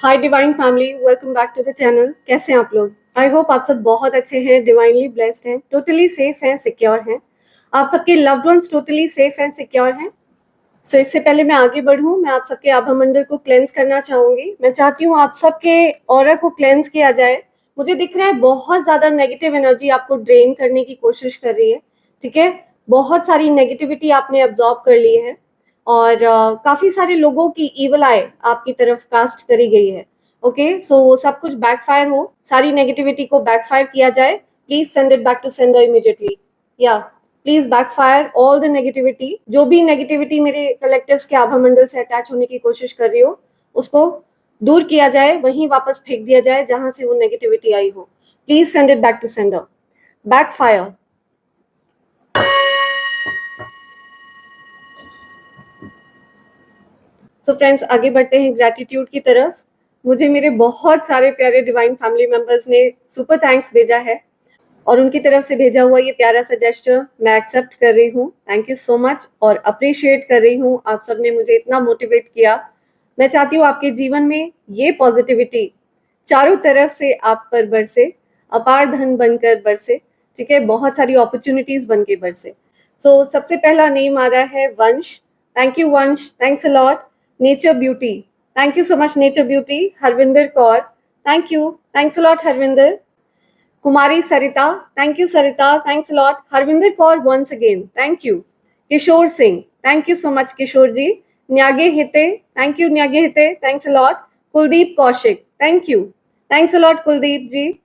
Hi divine family, welcome back to the channel. कैसे हैं आप लोग? आई होप आप सब बहुत अच्छे हैं, डिवाइनली ब्लेस्ड हैं, टोटली सेफ हैं, सिक्योर हैं। आप सबके लव्ड वंस टोटली सेफ हैं, सिक्योर हैं। सो इससे पहले मैं आगे बढ़ूं, मैं आप सबके आभा मंडल को क्लेंस करना चाहूंगी। मैं चाहती हूँ आप सबके ऑरा को क्लेंस किया जाए। मुझे दिख रहा है बहुत ज्यादा नेगेटिव एनर्जी आपको ड्रेन करने की कोशिश कर रही है। ठीक है, बहुत सारी नेगेटिविटी आपने अब्जॉर्ब कर ली है और काफी सारे लोगों की ईवल आई आपकी तरफ कास्ट करी गई है। ओके, सो वो सब कुछ बैकफायर हो, सारी नेगेटिविटी को बैकफायर किया जाए। Please send it back to sender immediately. या please backfire all the negativity. जो भी नेगेटिविटी मेरे कलेक्टिव्स के आभा मंडल से अटैच होने की कोशिश कर रही हो, उसको दूर किया जाए, वहीं वापस फेंक दिया जाए जहां से वो नेगेटिविटी आई हो। Please send it back to sender. Backfire. So friends, आगे बढ़ते हैं ग्रैटिट्यूड की तरफ। मुझे मेरे बहुत सारे प्यारे डिवाइन फैमिली मेंबर्स ने सुपर थैंक्स भेजा है और उनकी तरफ से भेजा हुआ ये प्यारा सा जेस्चर मैं एक्सेप्ट कर रही हूँ। थैंक यू सो मच और अप्रिशिएट कर रही हूँ। आप सबने मुझे इतना मोटिवेट किया। मैं चाहती हूँ आपके जीवन में ये पॉजिटिविटी चारों तरफ से आप पर बरसे, अपार धन बनकर बरसे। ठीक है, बहुत सारी अपॉर्चुनिटीज बन के बरसे। सो सबसे पहला नेम आ रहा है Vansh. Thank you Vansh, thanks a lot. Nature beauty, thank you so much nature beauty. Harvinder Kaur, thank you, thanks a lot Harvinder. Kumari Sarita, thank you Sarita, thanks lot. Harvinder Kaur once again, thank you. Kishore Singh, thank you so much Kishore ji. न्यागे हिते, thank you न्यागे हिते, thanks lot. Kuldeep Kaushik, thank you, thanks lot Kuldeep ji.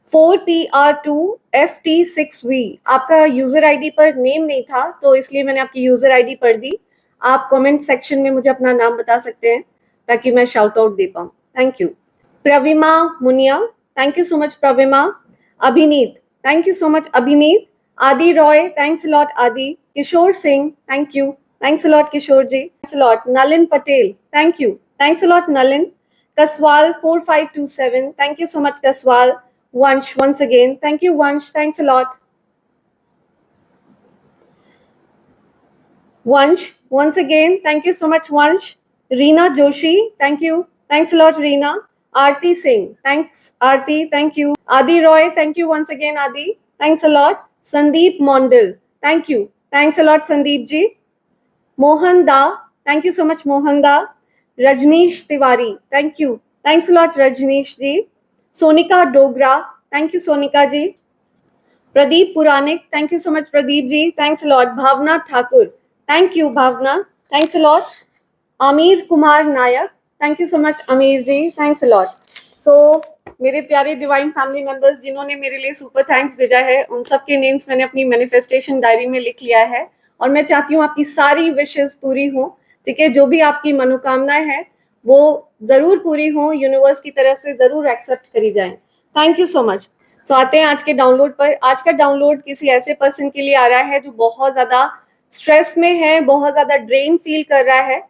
4PR2FT6V आपका user ID पर name नहीं था, तो इसलिए मैंने आपकी यूजर आईडी पढ़ दी। आप कमेंट सेक्शन में मुझे अपना नाम बता सकते हैं ताकि मैं शाउट आउट दे पाऊँ। Thank you. Pravima Muniya, thank you so much Pravima. Abhineet, thank you so much अभिनीत। आदि Roy, thanks lot Adi. Kishore Singh, thank you, thanks lot Kishore ji, thanks lot. Nalin Patel, thank you, thanks lot Nalin. Kaswal 4527, thank you so much Kaswal. Vansh once again, thank you Vansh, thanks a lot. Vansh once again, thank you so much Vansh. Reena Joshi, thank you, thanks a lot Reena. Aarti Singh, thanks Aarti, thank you. Adi Roy, thank you once again Adi, thanks a lot. Sandeep Mondal, thank you, thanks a lot Sandeep ji. Mohan Da, thank you so much Mohan Da. Rajneesh Tiwari, thank you, thanks a lot Rajneesh ji. Sonika Dogra, thank you Sonika ji. Pradeep Puranik, thank you so much Pradeep ji, thanks lot. Bhavna Thakur, thank you Bhavna, thanks lot. Aamir Kumar Nayak, thank you so much Aamir ji, thanks lot. So मेरे प्यारे divine family members जिन्होंने मेरे लिए super thanks भेजा है, उन सब के नेम्स मैंने अपनी मैनिफेस्टेशन डायरी में लिख लिया है और मैं चाहती हूँ आपकी सारी विशेस पूरी हो। ठीक है, जो भी आपकी मनोकामनाएं हैं वो जरूर पूरी हो, यूनिवर्स की तरफ से जरूर एक्सेप्ट करी जाए। Thank you so much. So आते हैं आज के डाउनलोड पर। आज का डाउनलोड किसी ऐसे पर्सन के लिए आ रहा है जो बहुत ज्यादा स्ट्रेस में है, बहुत ज्यादा ड्रेन फील कर रहा है।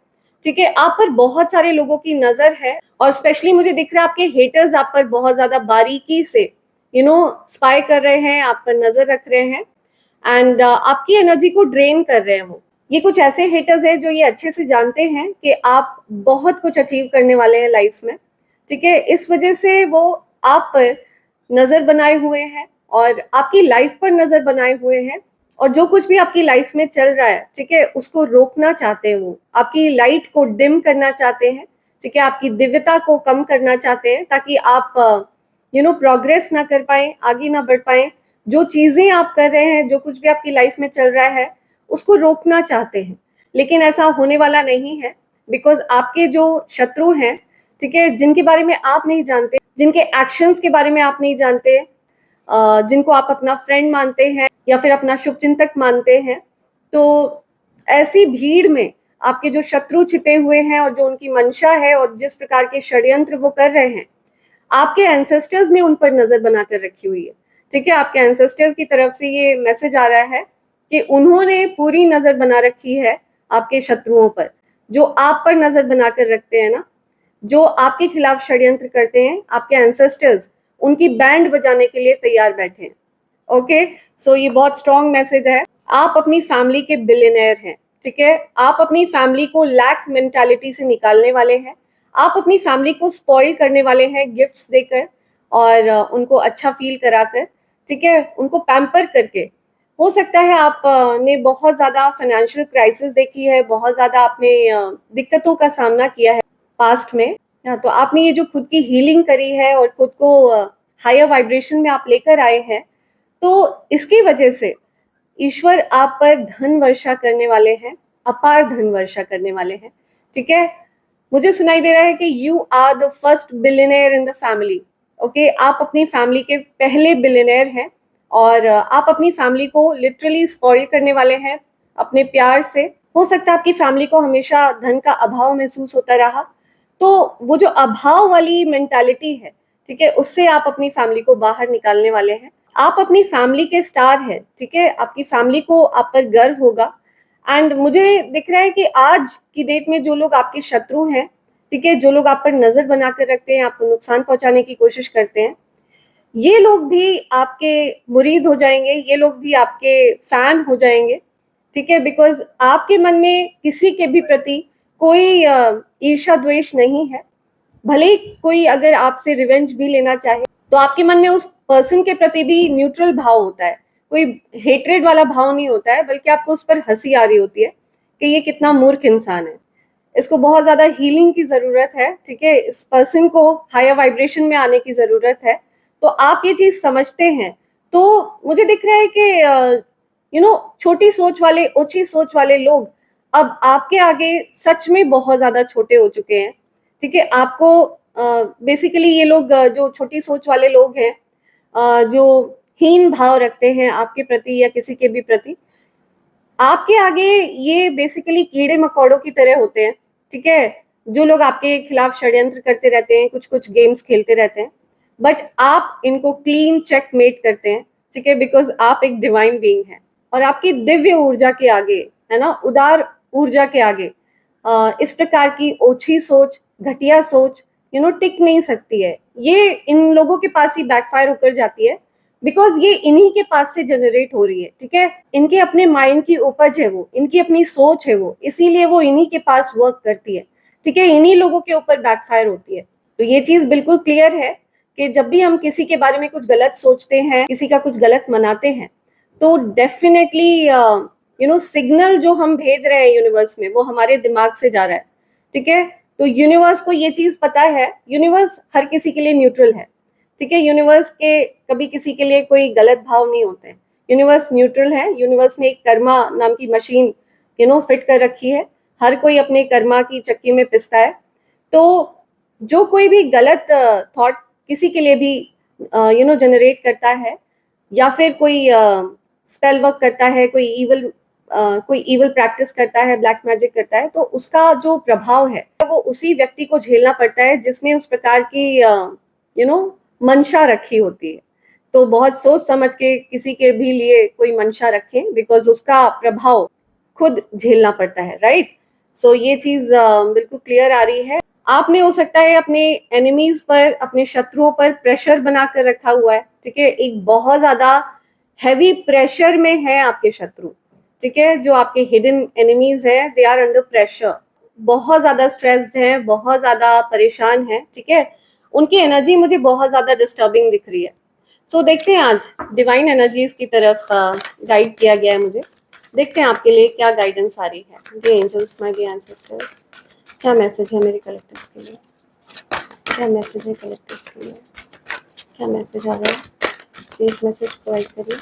ठीक है, आप पर बहुत सारे लोगों की नजर है और स्पेशली मुझे दिख रहा है आपके हेटर्स आप पर बहुत ज्यादा बारीकी से स्पाई कर रहे हैं, आप पर नजर रख रहे हैं एंड आपकी एनर्जी को ड्रेन कर रहे हैं। वो ये कुछ ऐसे हेटर्स हैं जो ये अच्छे से जानते हैं कि आप बहुत कुछ अचीव करने वाले हैं लाइफ में। ठीक है, इस वजह से वो आप पर नजर बनाए हुए हैं और आपकी लाइफ पर नजर बनाए हुए हैं और जो कुछ भी आपकी लाइफ में चल रहा है, ठीक है, उसको रोकना चाहते हैं। वो आपकी लाइट को डिम करना चाहते हैं। ठीक है, आपकी दिव्यता को कम करना चाहते हैं ताकि आप प्रोग्रेस ना कर पाए, आगे ना बढ़ पाए। जो चीजें आप कर रहे हैं, जो कुछ भी आपकी लाइफ में चल रहा है, उसको रोकना चाहते हैं, लेकिन ऐसा होने वाला नहीं है बिकॉज आपके जो शत्रु हैं, ठीक है, जिनके बारे में आप नहीं जानते, जिनके एक्शंस के बारे में आप नहीं जानते, जिनको आप अपना फ्रेंड मानते हैं या फिर अपना शुभचिंतक मानते हैं, तो ऐसी भीड़ में आपके जो शत्रु छिपे हुए हैं और जो उनकी मंशा है और जिस प्रकार के षड्यंत्र वो कर रहे हैं, आपके एंसेस्टर्स ने उन पर नजर बनाकर रखी हुई है। ठीक है, आपके एंसेस्टर्स की तरफ से ये मैसेज आ रहा है कि उन्होंने पूरी नजर बना रखी है आपके शत्रुओं पर। जो आप पर नजर बनाकर रखते हैं ना, जो आपके खिलाफ षड्यंत्र करते हैं, आपके एंसेस्टर्स उनकी बैंड बजाने के लिए तैयार बैठे हैं। ओके, सो ये बहुत स्ट्रॉन्ग मैसेज है। आप अपनी फैमिली के बिलियनर हैं। ठीक है, आप अपनी फैमिली को लैक मेंटालिटी से निकालने वाले हैं। आप अपनी फैमिली को स्पॉइल करने वाले हैं गिफ्ट्स देकर और उनको अच्छा फील कराकर, ठीक है, उनको पैम्पर करके। हो सकता है आप ने बहुत ज़्यादा फाइनेंशियल क्राइसिस देखी है, बहुत ज़्यादा आपने दिक्कतों का सामना किया है पास्ट में। तो आपने ये जो खुद की हीलिंग करी है और खुद को हायर वाइब्रेशन में आप लेकर आए हैं, तो इसकी वजह से ईश्वर आप पर धन वर्षा करने वाले हैं, अपार धन वर्षा करने वाले हैं, ठीक है। मुझे सुनाई दे रहा है कि you are the first billionaire in the family. Okay, आप अपनी फैमिली के पहले बिलियनेयर हैं और आप अपनी फैमिली को लिटरली स्पॉइल करने वाले हैं अपने प्यार से। हो सकता है आपकी फैमिली को हमेशा धन का अभाव महसूस होता रहा, तो वो जो अभाव वाली मेंटालिटी है, ठीक है, उससे आप अपनी फैमिली को बाहर निकालने वाले हैं। आप अपनी फैमिली के स्टार हैं, ठीक है, आपकी फैमिली को आप पर गर्व होगा। एंड मुझे दिख रहा है कि आज की डेट में जो लोग आपके शत्रु हैं, ठीक है, जो लोग आप पर नजर बनाकर रखते हैं, आपको नुकसान पहुंचाने की कोशिश करते हैं, ये लोग भी आपके मुरीद हो जाएंगे, ये लोग भी आपके फैन हो जाएंगे, ठीक है, बिकॉज आपके मन में किसी के भी प्रति कोई ईर्ष्या द्वेष नहीं है। भले ही कोई अगर आपसे रिवेंज भी लेना चाहे, तो आपके मन में उस पर्सन के प्रति भी न्यूट्रल भाव होता है, कोई हेट्रेड वाला भाव नहीं होता है, बल्कि आपको उस पर हंसी आ रही होती है कि ये कितना मूर्ख इंसान है, इसको बहुत ज्यादा हीलिंग की जरूरत है, ठीक है, इस पर्सन को हायर वाइब्रेशन में आने की जरूरत है। तो आप ये चीज समझते हैं। तो मुझे दिख रहा है कि छोटी सोच वाले, ओछी सोच वाले लोग अब आपके आगे सच में बहुत ज्यादा छोटे हो चुके हैं, ठीक है। आपको बेसिकली ये लोग जो छोटी सोच वाले लोग हैं, जो हीन भाव रखते हैं आपके प्रति या किसी के भी प्रति, आपके आगे ये बेसिकली कीड़े मकोड़ों की तरह होते हैं, ठीक है, जो लोग आपके खिलाफ षड्यंत्र करते रहते हैं, कुछ कुछ गेम्स खेलते रहते हैं, बट आप इनको क्लीन चेकमेट करते हैं, ठीक है, बिकॉज आप एक डिवाइन बीइंग हैं और आपकी दिव्य ऊर्जा के आगे, है ना, उदार ऊर्जा के आगे इस प्रकार की ओछी सोच, घटिया सोच टिक नहीं सकती है। ये इन लोगों के पास ही बैकफायर होकर जाती है, बिकॉज ये इन्हीं के पास से जनरेट हो रही है, ठीक है, इनके अपने माइंड की उपज है वो, इनकी अपनी सोच है वो, इसीलिए वो इन्हीं के पास वर्क करती है, ठीक है, इन्हीं लोगों के ऊपर बैकफायर होती है। तो ये चीज बिल्कुल क्लियर है कि जब भी हम किसी के बारे में कुछ गलत सोचते हैं, किसी का कुछ गलत मनाते हैं, तो डेफिनेटली सिग्नल जो हम भेज रहे हैं यूनिवर्स में, वो हमारे दिमाग से जा रहा है, ठीक है। तो यूनिवर्स को ये चीज पता है, यूनिवर्स हर किसी के लिए न्यूट्रल है, ठीक है, यूनिवर्स के कभी किसी के लिए कोई गलत भाव नहीं होते हैं, यूनिवर्स न्यूट्रल है। यूनिवर्स ने एक कर्मा नाम की मशीन फिट कर रखी है, हर कोई अपने कर्मा की चक्की में पिसता है। तो जो कोई भी गलत थॉट किसी के लिए भी जनरेट करता है, या फिर कोई स्पेल वर्क करता है, कोई इवल प्रैक्टिस करता है, ब्लैक मैजिक करता है, तो उसका जो प्रभाव है वो उसी व्यक्ति को झेलना पड़ता है जिसने उस प्रकार की मंशा रखी होती है। तो बहुत सोच समझ के किसी के भी लिए कोई मंशा रखें, बिकॉज उसका प्रभाव खुद झेलना पड़ता है, राइट। सो ये चीज बिल्कुल क्लियर आ रही है। आपने हो सकता है अपने एनिमीज पर, अपने शत्रुओं पर प्रेशर बनाकर रखा हुआ है, ठीक है, एक बहुत ज्यादा हैवी प्रेशर में है आपके शत्रु, ठीक है, जो आपके हिडन एनिमीज है, दे आर अंडर प्रेशर, बहुत ज्यादा स्ट्रेस्ड हैं, बहुत ज्यादा परेशान हैं, ठीक है, उनकी एनर्जी मुझे बहुत ज्यादा डिस्टर्बिंग दिख रही है। सो देखते हैं, आज डिवाइन एनर्जीज की तरफ गाइड किया गया है मुझे, देखते हैं आपके लिए क्या गाइडेंस आ रही है। जी एंजल्स, माय डियर एंसेस्टर्स, क्या मैसेज है मेरे कलेक्टिव्स के लिए, क्या मैसेज है कलेक्टिव्स के लिए, क्या मैसेज आ रहा है, प्लीज मैसेज प्रोवाइड करिए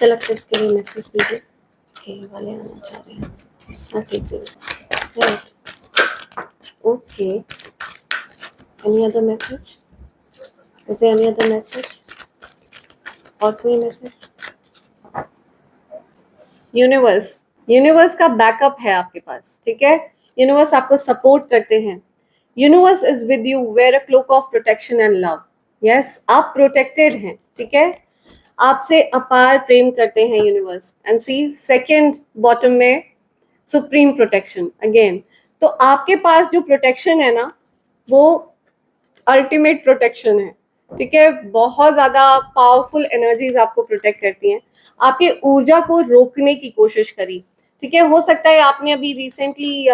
कलेक्टिव्स के लिए, मैसेज दीजिए। ओके, वाले आना चाह रहे हैं, हाँ ठीक है, right, okay, any other message, is there any other message, और कोई मैसेज? यूनिवर्स का बैकअप है आपके पास, ठीक है, यूनिवर्स आपको सपोर्ट करते हैं, universe is with you, wear a cloak of protection and love. Yes, आप प्रोटेक्टेड हैं, ठीक है, आपसे अपार प्रेम करते हैं universe. And see second bottom में सुप्रीम प्रोटेक्शन अगेन। तो आपके पास जो प्रोटेक्शन है ना, वो अल्टीमेट प्रोटेक्शन है, ठीक है, बहुत ज्यादा पावरफुल एनर्जीज आपको प्रोटेक्ट करती हैं, आपके ऊर्जा को रोकने की कोशिश करी, ठीक है। हो सकता है आपने अभी रिसेंटली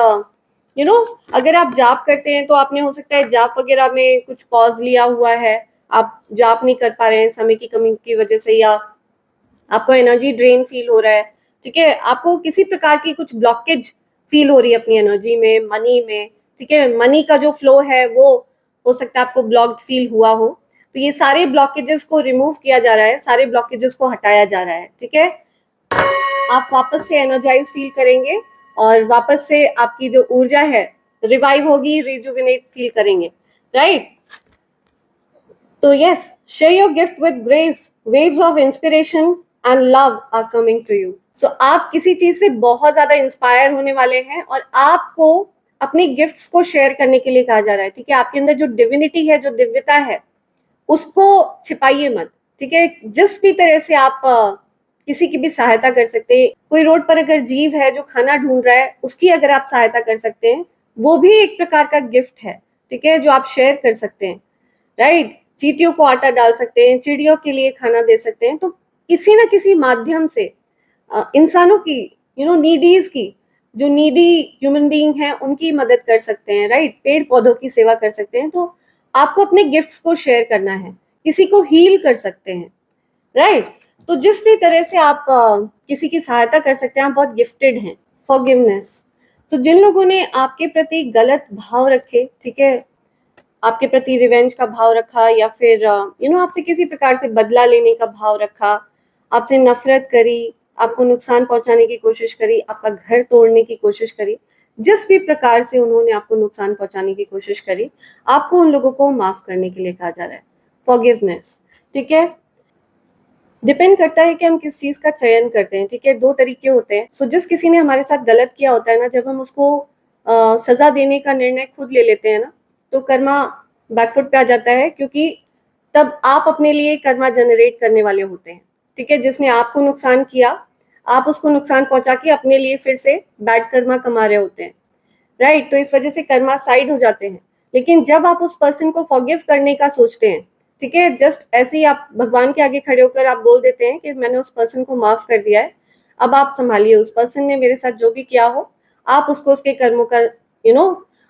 अगर आप जाप करते हैं तो आपने हो सकता है जाप वगैरह में कुछ पॉज लिया हुआ है, आप जाप नहीं कर पा रहे हैं समय की कमी की वजह से, या आपको एनर्जी ड्रेन फील हो रहा है, ठीक है, आपको किसी प्रकार की कुछ ब्लॉकेज फील हो रही है अपनी एनर्जी में, मनी में, ठीक है, मनी का जो फ्लो है वो हो सकता है आपको ब्लॉक्ड फील हुआ हो। तो ये सारे ब्लॉकेजेस को रिमूव किया जा रहा है, सारे ब्लॉकेजेस को हटाया जा रहा है, ठीक है। आप वापस से एनर्जाइज फील करेंगे और वापस से आपकी जो ऊर्जा है रिवाइव होगी, रिजुविनेट फील करेंगे, राइट। तो yes, share your gift with grace, waves of inspiration and love are coming to you. So आप किसी चीज से बहुत ज्यादा इंस्पायर होने वाले हैं और आपको अपनी गिफ्ट्स को शेयर करने के लिए कहा जा रहा है, ठीक है। आपके अंदर जो डिविनिटी है, जो दिव्यता है, उसको छिपाइए मत, ठीक है। जिस भी तरह से आप किसी की भी सहायता कर सकते हैं, कोई रोड पर अगर जीव है जो खाना ढूंढ रहा है, उसकी अगर आप सहायता कर सकते हैं, वो भी एक प्रकार का गिफ्ट है, ठीक है, जो आप शेयर कर सकते हैं, राइट। चींटियों को आटा डाल सकते हैं, चिड़ियों के लिए खाना दे सकते हैं। तो किसी ना किसी माध्यम से इंसानों की, नीडीज की, जो नीडी ह्यूमन बीइंग है उनकी मदद कर सकते हैं, राइट। पेड़ पौधों की सेवा कर सकते हैं। तो आपको अपने गिफ्ट्स को शेयर करना है, किसी को हील कर सकते हैं, राइट। तो जिस भी तरह से आप किसी की सहायता कर सकते हैं, आप बहुत गिफ्टेड हैं। फॉरगिवनेस, तो जिन लोगों ने आपके प्रति गलत भाव रखे, ठीक है, आपके प्रति रिवेंज का भाव रखा, या फिर आपसे किसी प्रकार से बदला लेने का भाव रखा, आपसे नफरत करी, आपको नुकसान पहुंचाने की कोशिश करी, आपका घर तोड़ने की कोशिश करी, जिस भी प्रकार से उन्होंने आपको नुकसान पहुंचाने की कोशिश करी, आपको उन लोगों को माफ करने के लिए कहा जा रहा है, फॉरगिवनेस, ठीक है। डिपेंड करता है कि हम किस चीज का चयन करते हैं, ठीक है। दो तरीके होते हैं। सो जिस किसी ने हमारे साथ गलत किया होता है ना, जब हम उसको सजा देने का निर्णय खुद ले लेते हैं ना, तो कर्मा बैकफुट पे आ जाता है, क्योंकि तब आप अपने लिए कर्मा जनरेट करने वाले होते हैं, ठीक है। जिसने आपको नुकसान किया, आप उसको नुकसान पहुंचा के अपने लिए फिर से बैड कर्मा कमा रहे होते हैं, राइट। तो इस वजह से कर्मा साइड हो जाते हैं। लेकिन जब आप उस पर्सन को फॉरगिव करने का सोचते हैं, ठीक है, जस्ट ऐसे ही आप भगवान के आगे खड़े होकर आप बोल देते हैं कि मैंने उस पर्सन को माफ कर दिया है, अब आप संभालिए, उस पर्सन ने मेरे साथ जो भी किया हो, आप उसको उसके कर्मों का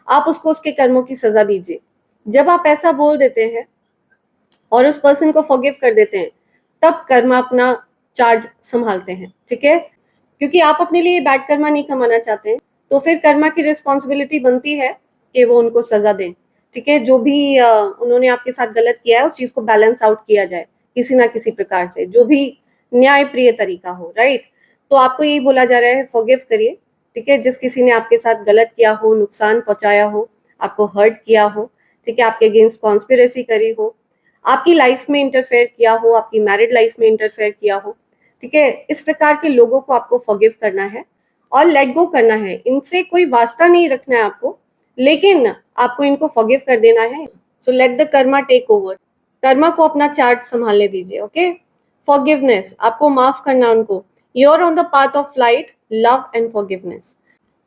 आप उसको उसके कर्मों की सजा दीजिए। जब आप ऐसा बोल देते हैं और उस पर्सन को फॉरगिव कर देते हैं, तब कर्मा अपना चार्ज संभालते हैं, ठीक है। क्योंकि आप अपने लिए बैड कर्मा नहीं कमाना चाहते हैं, तो फिर कर्मा की रिस्पॉन्सिबिलिटी बनती है कि वो उनको सजा दें, ठीक है। जो भी उन्होंने आपके साथ गलत किया है, उस चीज को बैलेंस आउट किया जाए किसी ना किसी प्रकार से, जो भी न्याय प्रिय तरीका हो, राइट। तो आपको यही बोला जा रहा है, फॉरगिव करिए, ठीक है। जिस किसी ने आपके साथ गलत किया हो, नुकसान पहुंचाया हो, आपको हर्ट किया हो, ठीक है, आपके अगेंस्ट कॉन्स्पिरेसी करी हो, आपकी लाइफ में इंटरफेयर किया हो, आपकी मैरिड लाइफ में इंटरफेयर किया हो, ठीक है, इस प्रकार के लोगों को आपको फॉरगिव करना है और लेट गो करना है। इनसे कोई वास्ता नहीं रखना है आपको, लेकिन आपको इनको फॉरगिव कर देना है। So let the karma take over, karma को अपना चार्ट संभालने दीजिए, ओके। फॉरगिवनेस, आपको माफ करना उनको। You are on the path of light, love and forgiveness.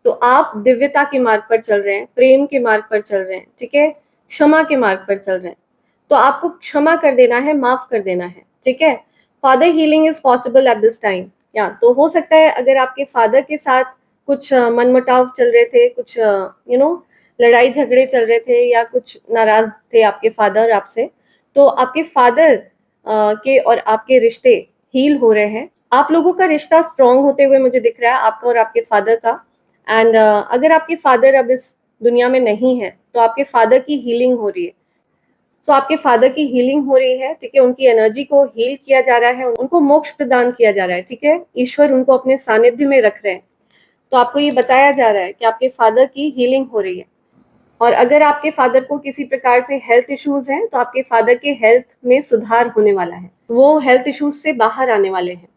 तो आप दिव्यता के मार्ग पर चल रहे हैं, प्रेम के मार्ग पर चल रहे हैं, ठीक है, क्षमा के मार्ग पर चल रहे हैं। तो आपको क्षमा कर देना है, माफ कर देना है, ठीक है। Father healing is possible at this time, या तो हो सकता है अगर आपके फादर के साथ कुछ मनमुटाव चल रहे थे, कुछ लड़ाई झगड़े चल रहे थे, या कुछ नाराज थे आपके फादर आपसे, तो आपके फादर के और आपके रिश्ते हील हो रहे हैं। आप लोगों का रिश्ता स्ट्रांग होते हुए मुझे दिख रहा है, आपका और आपके फादर का। एंड अगर आपके फादर अब इस दुनिया में नहीं है, तो आपके फादर की हीलिंग हो रही है। सो आपके फादर की हीलिंग हो रही है, ठीक है, उनकी एनर्जी को हील किया जा रहा है, उनको मोक्ष प्रदान किया जा रहा है, ठीक है। ईश्वर उनको अपने सानिध्य में रख रहे हैं। तो आपको ये बताया जा रहा है कि आपके फादर की हीलिंग हो रही है। और अगर आपके फादर को किसी प्रकार से हेल्थ इश्यूज हैं, तो आपके फादर के हेल्थ में सुधार होने वाला है, वो हेल्थ इश्यूज से बाहर आने वाले हैं।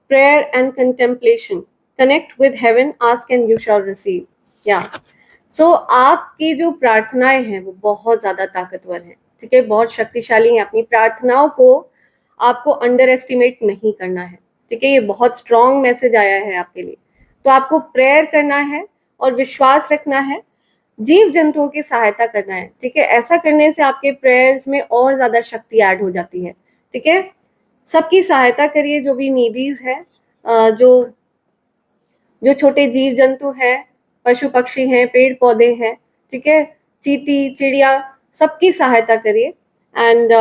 Prayer and contemplation, connect with heaven, ask and you shall receive, या सो आपकी जो प्रार्थनाएं हैं वो बहुत ज्यादा ताकतवर हैं, ठीक है, बहुत शक्तिशाली हैं। अपनी प्रार्थनाओं को आपको अंडर एस्टिमेट नहीं करना है, ठीक है। ये बहुत स्ट्रॉन्ग मैसेज आया है आपके लिए। तो आपको प्रेयर करना है और विश्वास रखना है, जीव जंतुओं की सहायता करना है, ठीक है। ऐसा करने से आपके प्रेयर्स में और ज्यादा शक्ति ऐड हो जाती है, ठीक है। सबकी सहायता करिए, जो भी नीडीज है, जो जो छोटे जीव जंतु हैं, पशु पक्षी हैं, पेड़ पौधे हैं, ठीक है, चींटी चिड़िया, सबकी सहायता करिए एंड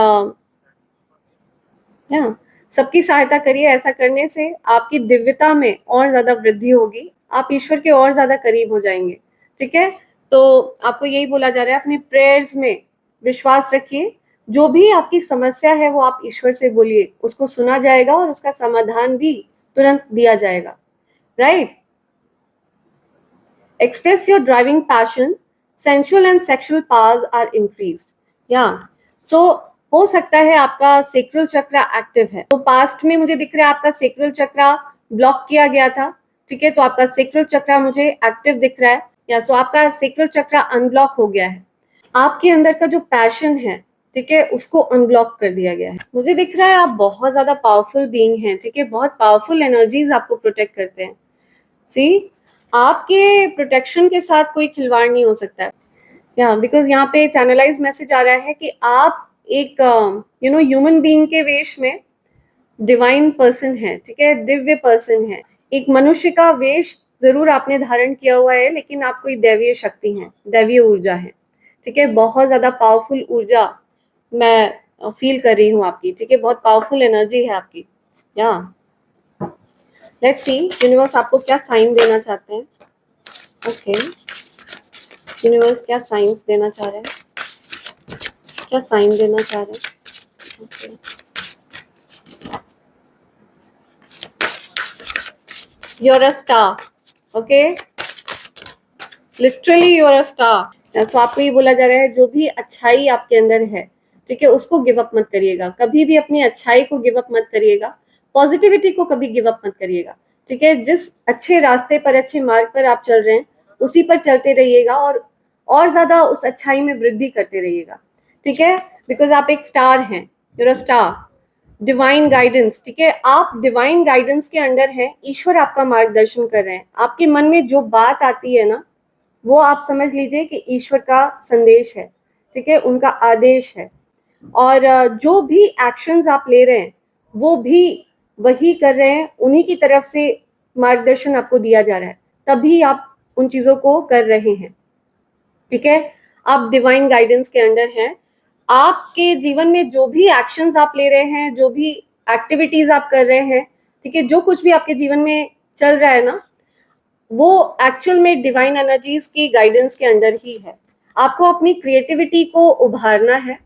सबकी सहायता करिए। ऐसा करने से आपकी दिव्यता में और ज्यादा वृद्धि होगी, आप ईश्वर के और ज्यादा करीब हो जाएंगे, ठीक है। तो आपको यही बोला जा रहा है, अपने प्रेयर्स में विश्वास रखिए, जो भी आपकी समस्या है वो आप ईश्वर से बोलिए, उसको सुना जाएगा और उसका समाधान भी तुरंत दिया जाएगा, right. Express your driving passion, sensual and sexual powers are increased. Yeah. So हो सकता है आपका सेक्रल चक्र एक्टिव है, तो पास्ट में मुझे दिख रहा है आपका सेक्रल चक्र ब्लॉक किया गया था, ठीक है, तो आपका सेक्रल चक्र मुझे एक्टिव दिख रहा है, या सो आपका सेक्रल चक्र अनब्लॉक हो गया है। आपके अंदर का जो पैशन है, ठीक है, उसको अनब्लॉक कर दिया गया है। मुझे दिख रहा है आप बहुत ज्यादा पावरफुल बीइंग हैं, ठीक है, बहुत पावरफुल एनर्जीज आपको प्रोटेक्ट करते हैं। सी, आपके प्रोटेक्शन के साथ कोई खिलवाड़ नहीं हो सकता है। बिकॉज यहाँ पे चैनलाइज मैसेज आ रहा है कि आप एक ह्यूमन बीइंग के वेश में डिवाइन पर्सन है, ठीक है, दिव्य पर्सन है। एक मनुष्य का वेश जरूर आपने धारण किया हुआ है, लेकिन आप कोई दैवीय शक्ति है, दैवीय ऊर्जा है, ठीक है, बहुत ज्यादा पावरफुल ऊर्जा मैं फील कर रही हूँ आपकी, ठीक है, बहुत पावरफुल एनर्जी है आपकी। लेट्स सी यूनिवर्स आपको क्या साइन देना चाहते हैं। ओके, यूनिवर्स क्या साइंस देना चाह रहे हैं, क्या साइन देना चाह रहे हैं। Okay, you're a star, okay, literally you're a star। सो आपको ये बोला जा रहा है, जो भी अच्छाई आपके अंदर है, ठीक है, उसको गिव अप मत करिएगा, कभी भी अपनी अच्छाई को गिव अप मत करिएगा, पॉजिटिविटी को कभी गिव अप मत करिएगा, ठीक है। जिस अच्छे रास्ते पर, अच्छे मार्ग पर आप चल रहे हैं, उसी पर चलते रहिएगा और ज्यादा उस अच्छाई में वृद्धि करते रहिएगा, ठीक है, बिकॉज आप एक स्टार हैं, you're a star, divine guidance, ठीक है, आप डिवाइन गाइडेंस के अंडर हैं, ईश्वर आपका मार्गदर्शन कर रहे हैं। आपके मन में जो बात आती है ना, वो आप समझ लीजिए कि ईश्वर का संदेश है, ठीक है, उनका आदेश है। और जो भी एक्शंस आप ले रहे हैं वो भी वही कर रहे हैं, उन्हीं की तरफ से मार्गदर्शन आपको दिया जा रहा है, तभी आप उन चीजों को कर रहे हैं, ठीक है। आप डिवाइन गाइडेंस के अंडर हैं। आपके जीवन में जो भी एक्शंस आप ले रहे हैं, जो भी एक्टिविटीज आप कर रहे हैं, ठीक है, जो कुछ भी आपके जीवन में चल रहा है ना, वो एक्चुअल में डिवाइन एनर्जीज की गाइडेंस के अंडर ही है। आपको अपनी क्रिएटिविटी को उभारना है,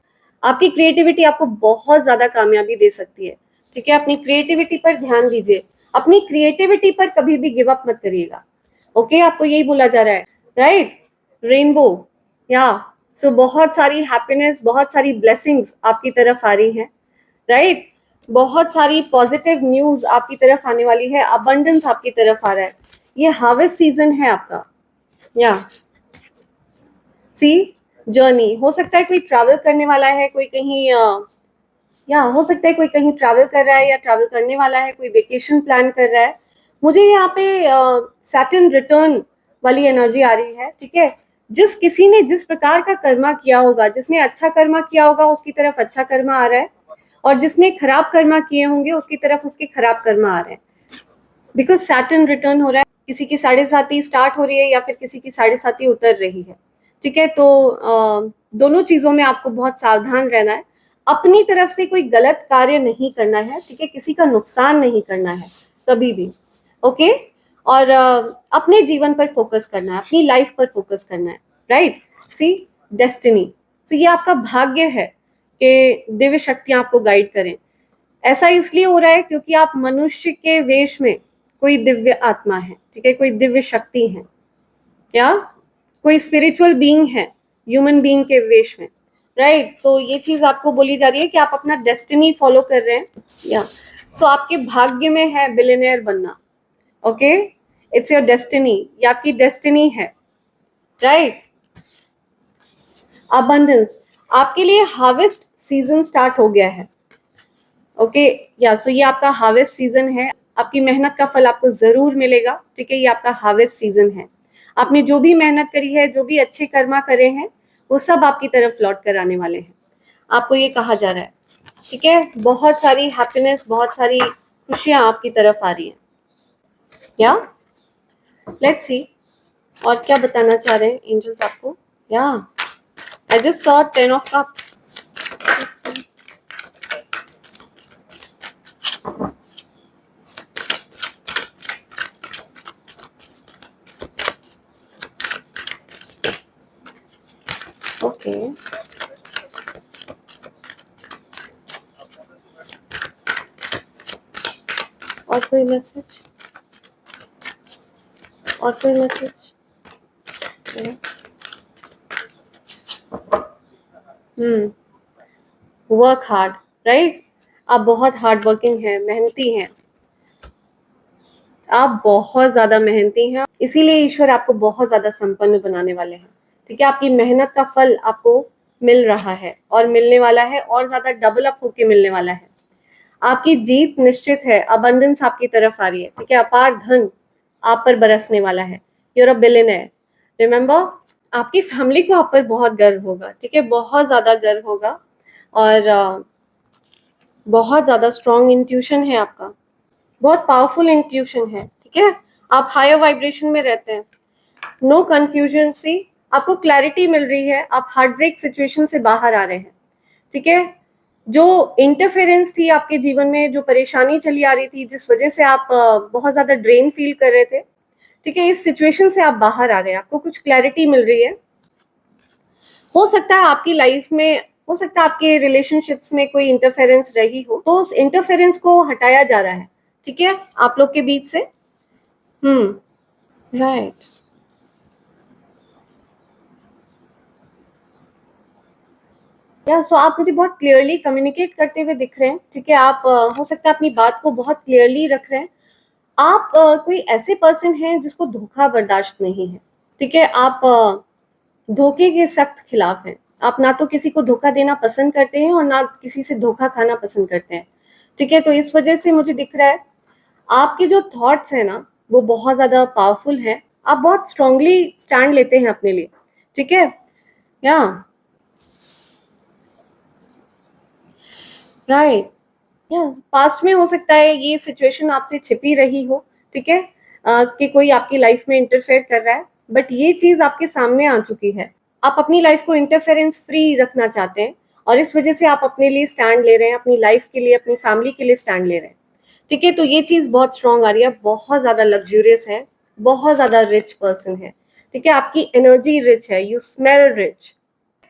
आपकी क्रिएटिविटी आपको बहुत ज्यादा कामयाबी दे सकती है, ठीक है। अपनी क्रिएटिविटी पर ध्यान दीजिए, अपनी क्रिएटिविटी पर कभी भी गिव अप मत करिएगा, ओके। आपको यही बोला जा रहा है, राइट। रेनबो, सो बहुत सारी हैप्पीनेस, बहुत सारी ब्लेसिंग्स आपकी तरफ आ रही हैं, राइट। बहुत सारी पॉजिटिव न्यूज आपकी तरफ आने वाली है, अबंडेंस आपकी तरफ आ रहा है। ये हार्वेस्ट सीजन है आपका। सी, जर्नी, हो सकता है कोई ट्रैवल करने वाला है, कोई कहीं हो सकता है कोई कहीं ट्रैवल कर रहा है या ट्रैवल करने वाला है, कोई वेकेशन प्लान कर रहा है। मुझे यहाँ पे सैटर्न रिटर्न वाली एनर्जी आ रही है, ठीक है। जिस किसी ने जिस प्रकार का कर्मा किया होगा, जिसने अच्छा कर्मा किया होगा उसकी तरफ अच्छा कर्मा आ रहा है, और जिसने खराब कर्मा किए होंगे उसकी तरफ उसके खराब कर्मा आ रहे हैं, बिकॉज सैटर्न रिटर्न हो रहा है। किसी की 7.5 स्टार्ट हो रही है या फिर किसी की 7.5 उतर रही है, ठीक है। तो दोनों चीजों में आपको बहुत सावधान रहना है, अपनी तरफ से कोई गलत कार्य नहीं करना है, ठीक है, किसी का नुकसान नहीं करना है कभी भी, ओके। और अपने जीवन पर फोकस करना है, अपनी लाइफ पर फोकस करना है, राइट। सी, डेस्टिनी, तो ये आपका भाग्य है कि दिव्य शक्तियां आपको गाइड करें। ऐसा इसलिए हो रहा है क्योंकि आप मनुष्य के वेश में कोई दिव्य आत्मा है, ठीक है, कोई दिव्य शक्ति है, या कोई स्पिरिचुअल बीइंग है ह्यूमन बीइंग के वेश में, राइट। तो ये चीज आपको बोली जा रही है कि आप अपना डेस्टिनी फॉलो कर रहे हैं, सो आपके भाग्य में है बिलियनियर बनना, ओके, इट्स योर डेस्टिनी, ये आपकी डेस्टिनी है, राइट। अबंडेंस, आपके लिए हार्वेस्ट सीजन स्टार्ट हो गया है, ओके, सो ये आपका हार्वेस्ट सीजन है, आपकी मेहनत का फल आपको जरूर मिलेगा, ठीक है, ये आपका हार्वेस्ट सीजन है। आपने जो भी मेहनत करी है, जो भी अच्छे कर्मा करे हैं, वो सब आपकी तरफ लौट कर आने वाले हैं, आपको ये कहा जा रहा है, ठीक है। बहुत सारी हैप्पीनेस, बहुत सारी खुशियां आपकी तरफ आ रही हैं, लेट्स सी और क्या बताना चाह रहे हैं एंजल्स आपको। या I just saw 10 of cups. Okay, और कोई मैसेज, और कोई मैसेज। Work hard, right. आप बहुत हार्ड वर्किंग हैं, मेहनती हैं, आप बहुत ज्यादा मेहनती हैं, इसीलिए ईश्वर आपको बहुत ज्यादा संपन्न बनाने वाले हैं। ठीक है, आपकी मेहनत का फल आपको मिल रहा है और मिलने वाला है, और ज्यादा डबल अप होके मिलने वाला है। आपकी जीत निश्चित है, अबंडेंस आपकी तरफ आ रही है। ठीक है, अपार धन आप पर बरसने वाला है। You're a billionaire. रिमेंबर, आपकी फैमिली को आप पर बहुत गर्व होगा। ठीक है, बहुत ज्यादा गर्व होगा, और बहुत ज्यादा स्ट्रॉन्ग इंट्यूशन है आपका, बहुत पावरफुल इंट्यूशन है। ठीक है, आप हायर वाइब्रेशन में रहते हैं। नो कंफ्यूजन सी, आपको क्लैरिटी मिल रही है, आप हार्ट ब्रेक सिचुएशन से बाहर आ रहे हैं। ठीक है, जो इंटरफेरेंस थी आपके जीवन में, जो परेशानी चली आ रही थी, जिस वजह से आप बहुत ज्यादा ड्रेन फील कर रहे थे, ठीक है, इस सिचुएशन से आप बाहर आ रहे हैं, आपको कुछ क्लैरिटी मिल रही है। हो सकता है आपकी लाइफ में, हो सकता है आपके रिलेशनशिप्स में कोई इंटरफेरेंस रही हो, तो उस इंटरफेरेंस को हटाया जा रहा है। ठीक है, आप लोग के बीच से। राइट। या सो आप मुझे बहुत क्लियरली कम्युनिकेट करते हुए दिख रहे हैं। ठीक है, आप हो सकता है अपनी बात को बहुत क्लियरली रख रहे हैं। आप कोई ऐसे पर्सन हैं जिसको धोखा बर्दाश्त नहीं है। ठीक है, आप धोखे के सख्त खिलाफ हैं। आप ना तो किसी को धोखा देना पसंद करते हैं और ना किसी से धोखा खाना पसंद करते हैं। ठीक है, तो इस वजह से मुझे दिख रहा है आपके जो थॉट्स हैं ना, वो बहुत ज्यादा पावरफुल हैं। आप बहुत स्ट्रांगली स्टैंड लेते हैं अपने लिए। ठीक है, या राइट। पास्ट में हो सकता है ये सिचुएशन आपसे छिपी रही हो। ठीक है, कि कोई आपकी लाइफ में इंटरफेयर कर रहा है, बट ये चीज आपके सामने आ चुकी है। आप अपनी लाइफ को इंटरफेरेंस फ्री रखना चाहते हैं, और इस वजह से आप अपने लिए स्टैंड ले रहे हैं, अपनी लाइफ के लिए, अपनी फैमिली के लिए स्टैंड ले रहे हैं। ठीक है, तो ये चीज बहुत स्ट्रांग आ रही है, बहुत ज्यादा लग्जूरियस है, बहुत ज्यादा रिच पर्सन है। ठीक है, आपकी एनर्जी रिच है, यू स्मेल रिच।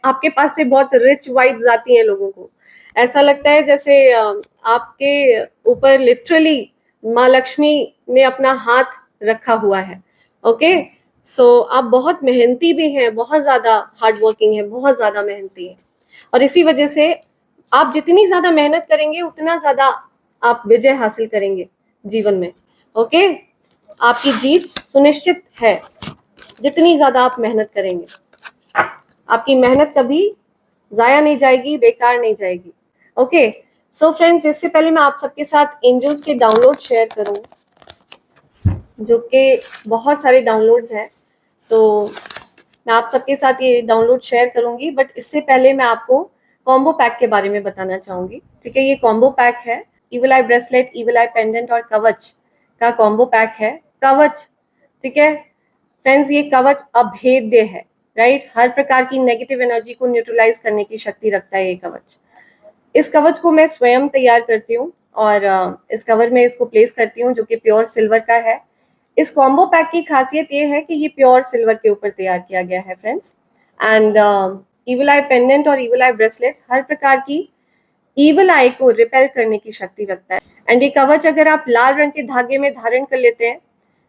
आपके पास से बहुत रिच वाइब्स आती हैं लोगों को। ऐसा लगता है जैसे आपके ऊपर लिटरली माँ लक्ष्मी ने अपना हाथ रखा हुआ है। ओके, सो आप बहुत मेहनती भी हैं, बहुत ज्यादा हार्ड वर्किंग है, बहुत ज्यादा मेहनती है, और इसी वजह से आप जितनी ज्यादा मेहनत करेंगे उतना ज्यादा आप विजय हासिल करेंगे जीवन में। ओके, आपकी जीत सुनिश्चित है जितनी ज्यादा आप मेहनत करेंगे। आपकी मेहनत कभी जाया नहीं जाएगी, बेकार नहीं जाएगी। ओके, सो फ्रेंड्स, इससे पहले मैं आप सबके साथ एंजल्स के डाउनलोड शेयर करूँ, जो कि बहुत सारे डाउनलोड्स हैं, तो मैं आप सबके साथ ये डाउनलोड शेयर करूंगी। बट इससे पहले मैं आपको कॉम्बो पैक के बारे में बताना चाहूंगी। ठीक है, ये कॉम्बो पैक है, इविल आई ब्रेसलेट, इविल आई पेंडेंट और कवच का कॉम्बो पैक है। कवच, ठीक है फ्रेंड्स, ये कवच अभेद्य है, राइट। हर प्रकार की नेगेटिव एनर्जी को न्यूट्रलाइज करने की शक्ति रखता है ये कवच। इस कवच को मैं स्वयं तैयार करती हूँ, और इस कवर में इसको प्लेस करती हूँ, जो कि प्योर सिल्वर का है। इस कॉम्बो पैक की खासियत ये है कि ये प्योर सिल्वर के ऊपर तैयार किया गया है friends. And evil I pendant और इविल आई ब्रेसलेट हर प्रकार की इविल आई को रिपेल करने की शक्ति रखता है। एंड ये कवच अगर आप लाल रंग के धागे में धारण कर लेते हैं,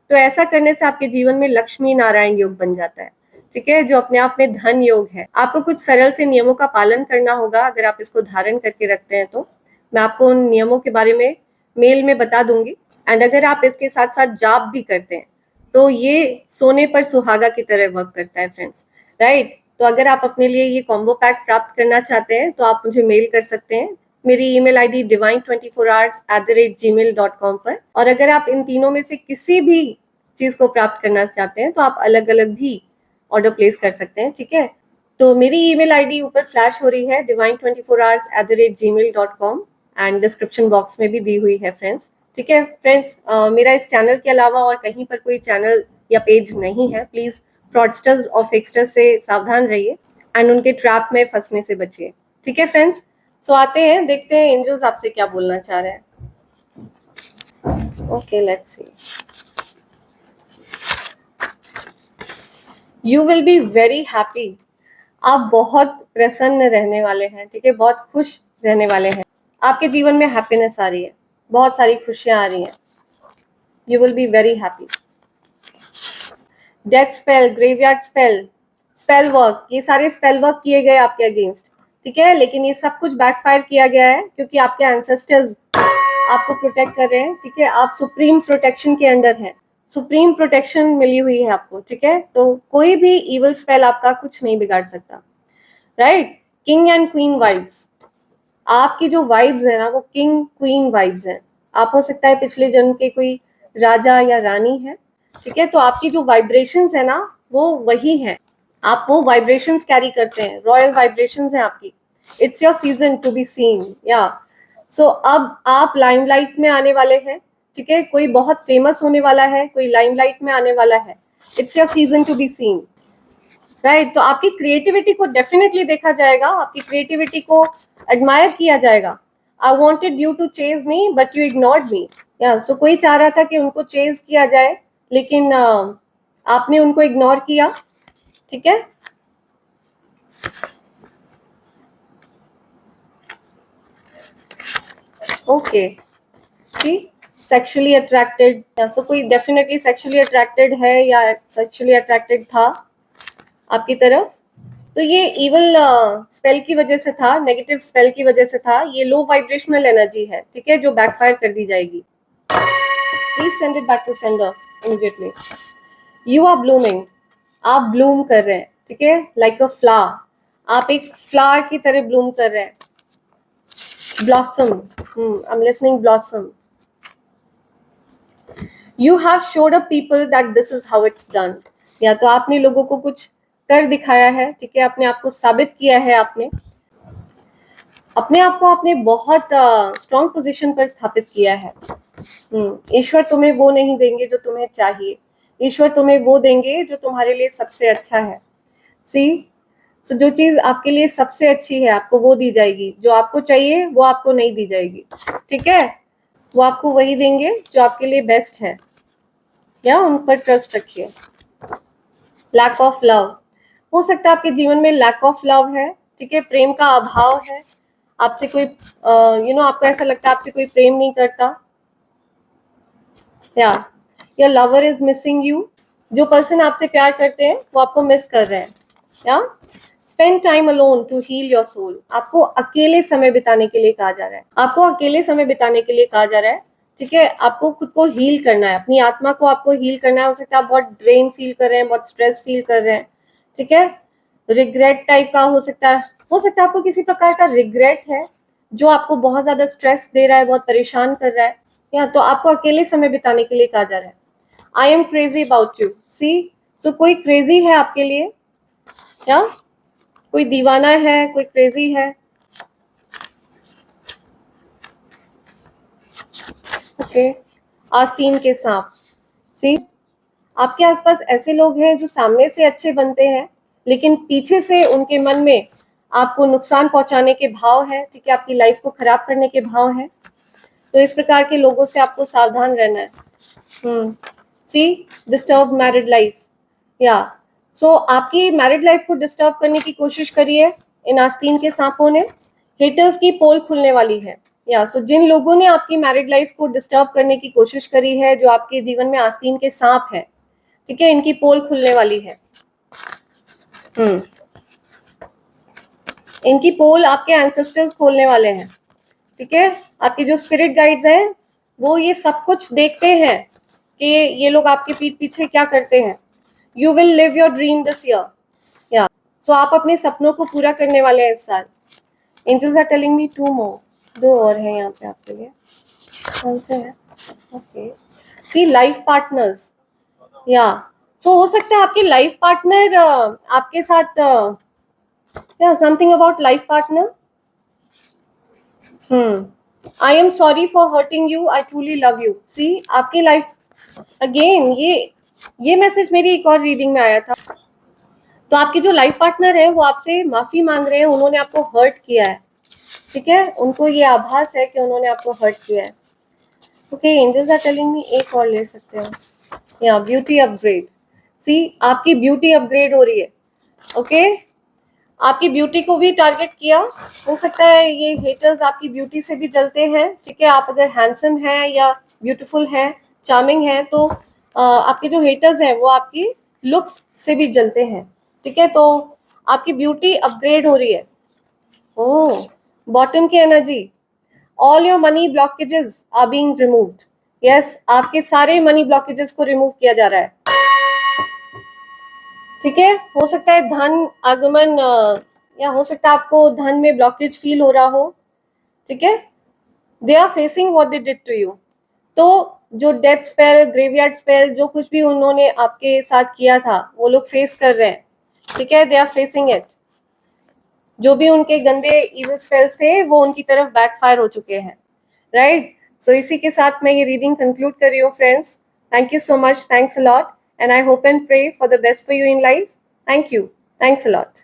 तो ऐसा करने से आपके जीवन में लक्ष्मी नारायण योग बन जाता है। ठीक है, जो अपने आप में धन योग है। आपको कुछ सरल से नियमों का पालन करना होगा अगर आप इसको धारण करके रखते हैं, तो मैं आपको उन नियमों के बारे में मेल में बता दूंगी। एंड अगर आप इसके साथ साथ जाप भी करते हैं, तो ये सोने पर सुहागा की तरह वर्क करता है फ्रेंड्स, राइट। तो अगर आप अपने लिए ये कॉम्बो पैक प्राप्त करना चाहते हैं, तो आप मुझे मेल कर सकते हैं मेरी ईमेल आईडी divine24hours@gmail.com पर। और अगर आप इन तीनों में से किसी भी चीज को प्राप्त करना चाहते हैं, तो आप अलग अलग भी ऑर्डर प्लेस कर सकते हैं। ठीक है, तो मेरी ईमेल आईडी ऊपर फ्लैश हो रही है, divine24hours@gmail.com, एंड डिस्क्रिप्शन बॉक्स में भी दी हुई है फ्रेंड्स। ठीक है फ्रेंड्स, मेरा इस चैनल के अलावा और कहीं पर कोई चैनल या पेज नहीं है, प्लीज फ्रॉडस्टर्स और फिक्सटर्स से सावधान रहिए एंड उनके ट्रैप में फंसने से बचिए। ठीक है फ्रेंड्स, सो आते हैं, देखते हैं एंजल्स आपसे क्या बोलना चाह रहे हैं। Okay, let's see. You will be very happy. आप बहुत प्रसन्न रहने वाले हैं, ठीक है, बहुत खुश रहने वाले हैं। आपके जीवन में हैप्पीनेस आ रही है, बहुत सारी खुशियां आ रही हैं। You will be very happy. Death spell, graveyard spell, spell work, ये सारे स्पेल वर्क किए गए आपके अगेंस्ट, ठीक है, लेकिन ये सब कुछ बैकफायर किया गया है क्योंकि आपके एंसेस्टर्स आपको प्रोटेक्ट कर रहे हैं। ठीक है, आप सुप्रीम प्रोटेक्शन के अंडर हैं, सुप्रीम प्रोटेक्शन मिली हुई है आपको। ठीक है, तो कोई भी इवल स्पेल आपका कुछ नहीं बिगाड़ सकता। Right, king and queen vibes, आपकी जो वाइब्स है ना वो किंग क्वीन वाइब्स हैं। आप हो सकता है पिछले जन्म के कोई राजा या रानी है, ठीक है, तो आपकी जो वाइब्रेशंस है ना वो वही है, आप वो वाइब्रेशंस कैरी करते हैं, रॉयल वाइब्रेशंस हैं आपकी। It's your season to be seen, या सो अब आप लाइमलाइट में आने वाले हैं। ठीक है, कोई बहुत फेमस होने वाला है, कोई लाइमलाइट में आने वाला है। It's your season to be seen, right. तो आपकी क्रिएटिविटी को डेफिनेटली देखा जाएगा, आपकी क्रिएटिविटी को एडमायर किया जाएगा। I wanted you to chase me but you ignored me, या सो कोई चाह रहा था कि उनको चेज किया जाए, लेकिन आपने उनको इग्नोर किया। ठीक है, ओके, ठीक, सेक्सुअली अट्रैक्टेड, या सो कोई डेफिनेटली सेक्सुअली अट्रैक्टेड है या सेक्सुअली अट्रैक्टेड था आपकी तरफ। तो ये इवल स्पेल की वजह से था, नेगेटिव स्पेल की वजह से था, ये लो वाइब्रेशनल एनर्जी है, ठीक है, जो बैकफायर कर दी जाएगी। Please send it back to sender immediately. You are blooming, आप ब्लूम कर रहे हैं, ठीक है, लाइक अ फ्लावर, आप एक फ्लावर की तरह ब्लूम कर रहे हैं। Blossom, I am listening, blossom. You have showed a people that this is how it's done, या तो आपने लोगों को कुछ कर दिखाया है, ठीक है, अपने आप को साबित किया है, आपने अपने आप को आपने बहुत स्ट्रॉन्ग पोजीशन पर स्थापित किया है। ईश्वर तुम्हें वो नहीं देंगे जो तुम्हें चाहिए, ईश्वर तुम्हें वो देंगे जो तुम्हारे लिए सबसे अच्छा है। सी, सो जो चीज आपके लिए सबसे अच्छी है आपको वो दी जाएगी, जो आपको चाहिए वो आपको नहीं दी जाएगी। ठीक है, वो आपको वही देंगे जो आपके लिए बेस्ट है, या उन पर ट्रस्ट रखिए। लैक ऑफ लव, हो सकता है आपके जीवन में लैक ऑफ लव है, ठीक है, प्रेम का अभाव है, आपसे कोई आपको ऐसा लगता है आपसे कोई प्रेम नहीं करता, या your lover is missing you, जो पर्सन आपसे प्यार करते हैं वो आपको मिस कर रहे हैं। या spend time alone to heal your soul, आपको अकेले समय बिताने के लिए कहा जा रहा है, आपको अकेले समय बिताने के लिए कहा जा रहा है। ठीक है, आपको खुद को हील करना है, अपनी आत्मा को आपको हील करना है। हो सकता है आप बहुत ड्रेन फील कर रहे हैं, बहुत स्ट्रेस फील कर रहे हैं, ठीक है, रिग्रेट टाइप का हो सकता है, आपको किसी प्रकार का रिग्रेट है जो आपको बहुत ज्यादा स्ट्रेस दे रहा है, बहुत परेशान कर रहा है, या तो आपको अकेले समय बिताने के लिए कहा जा रहा है। I am crazy about you, see, so कोई क्रेजी है आपके लिए, या कोई दीवाना है, कोई क्रेजी है। ओके, आस्तीन के सांप, सी, आपके आसपास ऐसे लोग हैं जो सामने से अच्छे बनते हैं लेकिन पीछे से उनके मन में आपको नुकसान पहुंचाने के भाव है, ठीक है, आपकी लाइफ को खराब करने के भाव है। तो इस प्रकार के लोगों से आपको सावधान रहना है। सी, डिस्टर्ब मैरिड लाइफ, या सो आपकी मैरिड लाइफ को डिस्टर्ब करने की कोशिश करिए इन आस्तीन के सांपों ने। हेटर्स की पोल खुलने वाली है, या सो जिन लोगों ने आपकी मैरिड लाइफ को डिस्टर्ब करने की कोशिश करी है, जो आपके जीवन में आस्तीन के सांप है, ठीक है, इनकी पोल खुलने वाली है। इनकी पोल आपके एंसेस्टर्स खोलने वाले हैं, ठीक है, आपके जो स्पिरिट गाइड्स हैं वो ये सब कुछ देखते हैं कि ये लोग आपके पीठ पीछे क्या करते हैं। You will live your dream this year, या सो आप अपने सपनों को पूरा करने वाले हैं इस साल। एंजल्स आर टेलिंग मी 2 मोर, 2 और हैं यहाँ पे आपके लिए। कौन से हैं? ओके, सी, लाइफ पार्टनर्स, या सो हो सकता है आपके लाइफ पार्टनर आपके साथ, या something about life partner. I am sorry for hurting you, I truly love you. See, आपकी लाइफ, अगेन ये ये मैसेज मेरी एक और रीडिंग में आया था। तो आपके जो लाइफ पार्टनर है वो आपसे माफी मांग रहे हैं, उन्होंने आपको हर्ट किया है, ठीक है, उनको ये आभास है कि उन्होंने आपको हर्ट किया है। Okay, angels are telling me एक और ले सकते हो। या ब्यूटी अपग्रेड, सी आपकी ब्यूटी अपग्रेड हो रही है। ओके, आपकी ब्यूटी को भी टारगेट किया, हो सकता है ये हेटर्स आपकी ब्यूटी से भी जलते हैं, ठीक है। आप अगर हैंडसम है या ब्यूटीफुल है, चार्मिंग है, तो आपके जो हेटर्स हैं वो आपकी लुक्स से भी जलते हैं, ठीक है। तो आपकी ब्यूटी अपग्रेड हो रही है। ओह, बॉटम की energy, all your money blockages are being removed. Yes, आपके सारे मनी ब्लॉकेजेस को रिमूव किया जा रहा है, ठीक है। हो सकता है धन आगमन, या हो सकता है आपको धन में ब्लॉकेज फील हो रहा हो, ठीक है। They are facing what they did to you. तो जो डेथ स्पेल, ग्रेवयार्ड स्पेल, जो कुछ भी उन्होंने आपके साथ किया था वो लोग फेस कर रहे हैं, ठीक है। They are facing it. जो भी उनके गंदे इविल स्पेल्स थे वो उनकी तरफ बैकफायर हो चुके हैं, राइट। सो इसी के साथ मैं ये रीडिंग कंक्लूड कर रही हूँ friends. Thank you so much, thanks a lot, and I hope and pray for the best for you in life. Thank you, thanks a lot.